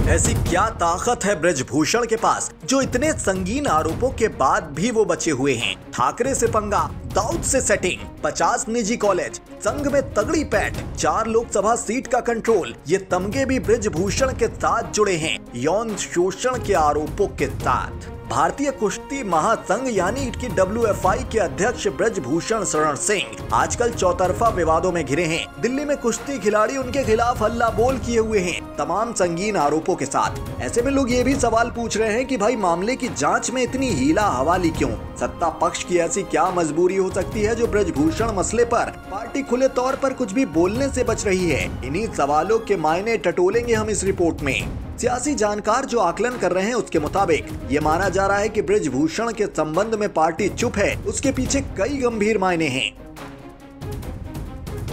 ऐसी क्या ताकत है ब्रजभूषण के पास जो इतने संगीन आरोपों के बाद भी वो बचे हुए हैं। ठाकरे से पंगा, दाऊद से सेटिंग, 50 निजी कॉलेज, संघ में तगड़ी पैठ, 4 लोकसभा सीट का कंट्रोल, ये तमगे भी ब्रजभूषण के साथ जुड़े हैं यौन शोषण के आरोपों के साथ। भारतीय कुश्ती महासंघ यानी कि WFI के अध्यक्ष ब्रजभूषण शरण सिंह आजकल चौतरफा विवादों में घिरे हैं। दिल्ली में कुश्ती खिलाड़ी उनके खिलाफ हल्ला बोल किए हुए हैं तमाम संगीन आरोपों के साथ। ऐसे में लोग ये भी सवाल पूछ रहे हैं कि भाई मामले की जांच में इतनी हीला हवाली क्यों? सत्ता पक्ष की ऐसी क्या मजबूरी हो सकती है जो ब्रजभूषण मसले पर पार्टी खुले तौर पर कुछ भी बोलने से बच रही है? इन्हीं सवालों के मायने टटोलेंगे हम इस रिपोर्ट में। सियासी जानकार जो आकलन कर रहे हैं उसके मुताबिक ये माना जा रहा है कि ब्रजभूषण के संबंध में पार्टी चुप है, उसके पीछे कई गंभीर मायने हैं।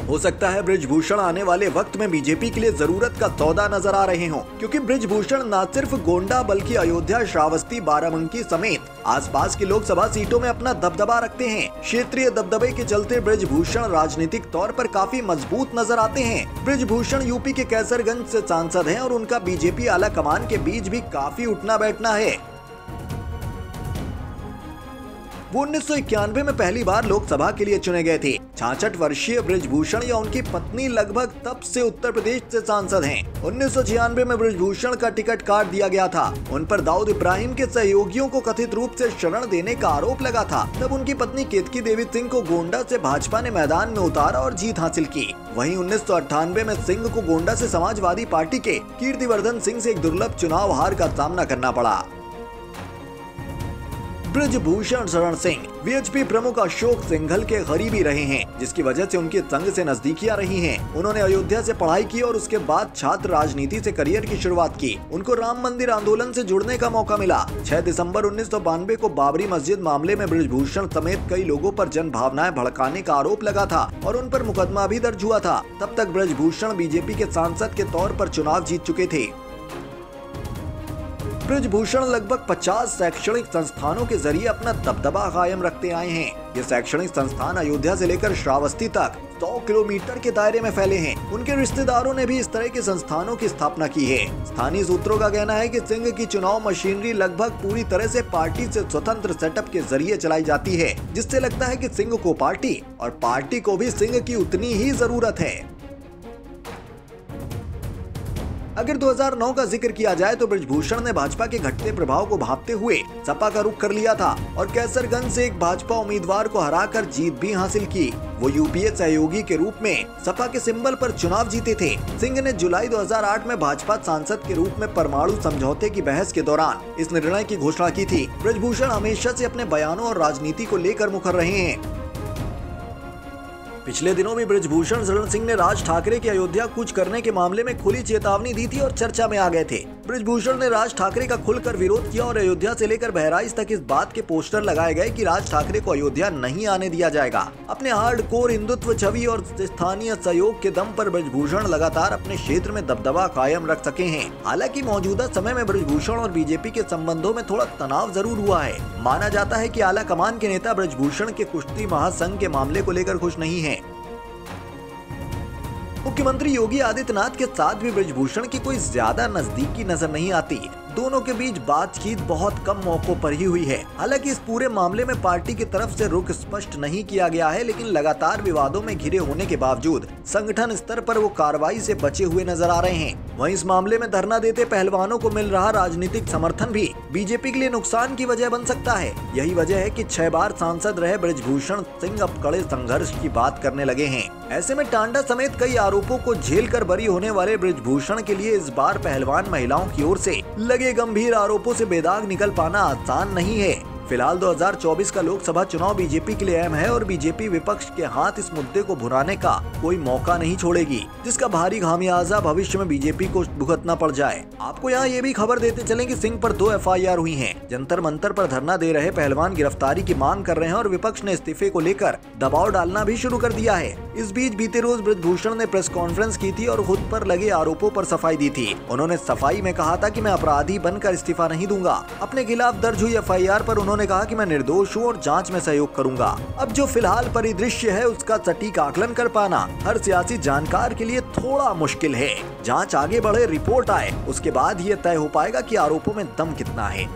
हो सकता है ब्रजभूषण आने वाले वक्त में बीजेपी के लिए जरूरत का सौदा नजर आ रहे हों, क्योंकि ब्रजभूषण न सिर्फ गोंडा बल्कि अयोध्या, श्रावस्ती, बाराबंकी समेत आसपास की लोकसभा सीटों में अपना दबदबा रखते हैं। क्षेत्रीय दबदबे के चलते ब्रजभूषण राजनीतिक तौर पर काफी मजबूत नजर आते हैं। ब्रजभूषण यूपी के कैसरगंज से सांसद हैं और उनका बीजेपी आला कमान के बीच भी काफी उठना बैठना है। वो 1991 में पहली बार लोकसभा के लिए चुने गए थे। 66 वर्षीय ब्रजभूषण या उनकी पत्नी लगभग तब से उत्तर प्रदेश से सांसद हैं। 1996 में ब्रजभूषण का टिकट काट दिया गया था। उन पर दाऊद इब्राहिम के सहयोगियों को कथित रूप से शरण देने का आरोप लगा था। तब उनकी पत्नी केतकी देवी सिंह को गोंडा से भाजपा ने मैदान में उतारा और जीत हासिल की। वहीं 1998 में सिंह को गोंडा से समाजवादी पार्टी के कीर्तिवर्धन सिंह से एक दुर्लभ चुनाव हार का सामना करना पड़ा। ब्रजभूषण शरण सिंह वीएचपी प्रमुख अशोक सिंघल के करीबी रहे हैं, जिसकी वजह से उनके संघ से नजदीकियां रही हैं। उन्होंने अयोध्या से पढ़ाई की और उसके बाद छात्र राजनीति से करियर की शुरुआत की। उनको राम मंदिर आंदोलन से जुड़ने का मौका मिला। 6 दिसंबर 1992 को बाबरी मस्जिद मामले में ब्रजभूषण समेत कई लोगों पर जन भावनाएं भड़काने का आरोप लगा था और उन पर मुकदमा भी दर्ज हुआ था। तब तक ब्रजभूषण बीजेपी के सांसद के तौर पर चुनाव जीत चुके थे। ब्रजभूषण लगभग 50 शैक्षणिक संस्थानों के जरिए अपना दबदबा कायम रखते आए हैं। ये शैक्षणिक संस्थान अयोध्या से लेकर श्रावस्ती तक 100 किलोमीटर के दायरे में फैले हैं। उनके रिश्तेदारों ने भी इस तरह के संस्थानों की स्थापना की है। स्थानीय सूत्रों का कहना है कि सिंह की चुनाव मशीनरी लगभग पूरी तरह से पार्टी से स्वतंत्र सेटअप के जरिए चलाई जाती है, जिससे लगता है कि सिंह को पार्टी और पार्टी को भी सिंह की उतनी ही जरूरत है। अगर 2009 का जिक्र किया जाए तो ब्रजभूषण ने भाजपा के घटते प्रभाव को भांपते हुए सपा का रुख कर लिया था और कैसरगंज से एक भाजपा उम्मीदवार को हराकर जीत भी हासिल की। वो यूपीए सहयोगी के रूप में सपा के सिंबल पर चुनाव जीते थे। सिंह ने जुलाई 2008 में भाजपा सांसद के रूप में परमाणु समझौते की बहस के दौरान इस निर्णय की घोषणा की थी। ब्रजभूषण हमेशा से अपने बयानों और राजनीति को लेकर मुखर रहे हैं। पिछले दिनों भी ब्रजभूषण शरण सिंह ने राज ठाकरे की अयोध्या कूच करने के मामले में खुली चेतावनी दी थी और चर्चा में आ गए थे। ब्रजभूषण ने राज ठाकरे का खुलकर विरोध किया और अयोध्या से लेकर बहराइच तक इस बात के पोस्टर लगाए गए कि राज ठाकरे को अयोध्या नहीं आने दिया जाएगा। अपने हार्डकोर हिंदुत्व छवि और स्थानीय सहयोग के दम पर ब्रजभूषण लगातार अपने क्षेत्र में दबदबा कायम रख सके हैं। हालांकि मौजूदा समय में ब्रजभूषण और बीजेपी के संबंधों में थोड़ा तनाव जरूर हुआ है। माना जाता है कि आला कमान के नेता ब्रजभूषण के कुश्ती महासंघ के मामले को लेकर खुश नहीं है। मुख्यमंत्री योगी आदित्यनाथ के साथ भी ब्रजभूषण की कोई ज्यादा नजदीकी नजर नहीं आती। दोनों के बीच बातचीत बहुत कम मौकों पर ही हुई है। हालांकि इस पूरे मामले में पार्टी की तरफ से रुख स्पष्ट नहीं किया गया है, लेकिन लगातार विवादों में घिरे होने के बावजूद संगठन स्तर पर वो कार्रवाई से बचे हुए नजर आ रहे हैं। वहीं इस मामले में धरना देते पहलवानों को मिल रहा राजनीतिक समर्थन भी बीजेपी के लिए नुकसान की वजह बन सकता है। यही वजह है कि 6 बार सांसद रहे ब्रजभूषण सिंह अब कड़े संघर्ष की बात करने लगे हैं। ऐसे में टांडा समेत कई आरोपों को झेल कर बरी होने वाले ब्रजभूषण के लिए इस बार पहलवान महिलाओं की ओर से लगे गंभीर आरोपों से बेदाग निकल पाना आसान नहीं है। फिलहाल 2024 का लोकसभा चुनाव बीजेपी के लिए अहम है और बीजेपी विपक्ष के हाथ इस मुद्दे को भुनाने का कोई मौका नहीं छोड़ेगी, जिसका भारी खामियाजा भविष्य में बीजेपी को भुगतना पड़ जाए। आपको यहाँ ये भी खबर देते चलें कि सिंह पर 2 FIR हुई हैं। जंतर मंतर पर धरना दे रहे पहलवान गिरफ्तारी की मांग कर रहे हैं और विपक्ष ने इस्तीफे को लेकर दबाव डालना भी शुरू कर दिया है। इस बीच बीते रोज ब्रजभूषण ने प्रेस कॉन्फ्रेंस की थी और खुद पर लगे आरोपों पर सफाई दी थी। उन्होंने सफाई में कहा था कि मैं अपराधी बनकर इस्तीफा नहीं दूंगा। अपने खिलाफ दर्ज हुई FIR पर उन्होंने उन्होंने कहा कि मैं निर्दोष हूँ और जांच में सहयोग करूंगा। अब जो फिलहाल परिदृश्य है उसका सटीक आकलन कर पाना हर सियासी जानकार के लिए थोड़ा मुश्किल है। जांच आगे बढ़े, रिपोर्ट आए, उसके बाद ये तय हो पाएगा कि आरोपों में दम कितना है।